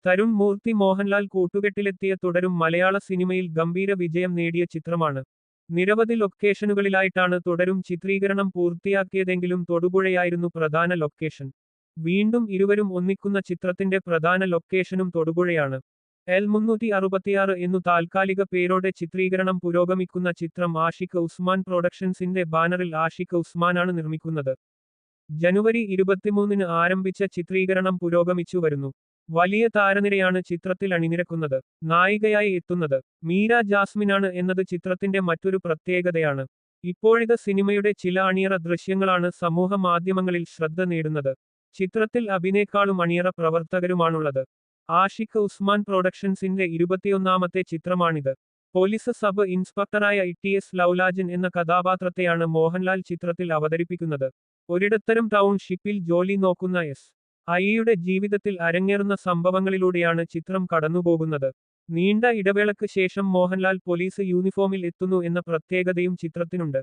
തരുൺ മൂർത്തി മോഹൻലാൽ കൂട്ടുകെട്ടിലെത്തിയ തുടരും മലയാള സിനിമയിൽ ഗംഭീര വിജയം നേടിയ ചിത്രമാണ്. നിരവധി ലൊക്കേഷനുകളിലായിട്ടാണ് തുടരും ചിത്രീകരണം പൂർത്തിയാക്കിയതെങ്കിലും തൊടുപുഴയായിരുന്നു പ്രധാന ലൊക്കേഷൻ. വീണ്ടും ഇരുവരും ഒന്നിക്കുന്ന ചിത്രത്തിന്റെ പ്രധാന ലൊക്കേഷനും തൊടുപുഴയാണ്. L366 എന്നു താൽക്കാലിക പേരോടെ ചിത്രീകരണം പുരോഗമിക്കുന്ന ചിത്രം ആഷിഖ് ഉസ്മാൻ പ്രൊഡക്ഷൻസിന്റെ ബാനറിൽ ആഷിഖ് ഉസ്മാനാണ് നിർമ്മിക്കുന്നത്. ജനുവരി 23-ന് ആരംഭിച്ച ചിത്രീകരണം പുരോഗമിച്ചു വരുന്നു. വലിയ താരനിരയാണ് ചിത്രത്തിൽ അണിനിരക്കുന്നത്. നായികയായി എത്തുന്നത് മീര ജാസ്മിനാണ് എന്നത് ചിത്രത്തിന്റെ മറ്റൊരു പ്രത്യേകതയാണ്. ഇപ്പോഴത്തെ സിനിമയുടെ ചില അണിയറ ദൃശ്യങ്ങളാണ് സമൂഹ മാധ്യമങ്ങളിൽ ശ്രദ്ധ നേടുന്നത്. ചിത്രത്തിൽ അഭിനേക്കാളും അണിയറ പ്രവർത്തകരുമാണുള്ളത്. ആഷിഖ് ഉസ്മാൻ പ്രൊഡക്ഷൻസിന്റെ 21ാമത്തെ ചിത്രമാണിത്. പോലീസ് സബ് ഇൻസ്പെക്ടറായ ITS ലൗലാജൻ എന്ന കഥാപാത്രത്തെയാണ് മോഹൻലാൽ ചിത്രത്തിൽ അവതരിപ്പിക്കുന്നത്. ഒരിടത്തരം ടൗൺഷിപ്പിൽ ജോലി നോക്കുന്ന ഐയുടെ ജീവിതത്തിൽ അരങ്ങേറുന്ന സംഭവങ്ങളിലൂടെയാണ് ചിത്രം കടന്നുപോകുന്നത്. നീണ്ട ഇടവേളയ്ക്ക് ശേഷം മോഹൻലാൽ പോലീസ് യൂണിഫോമിൽ എത്തുന്നു എന്ന പ്രത്യേകതയും ചിത്രത്തിനുണ്ട്.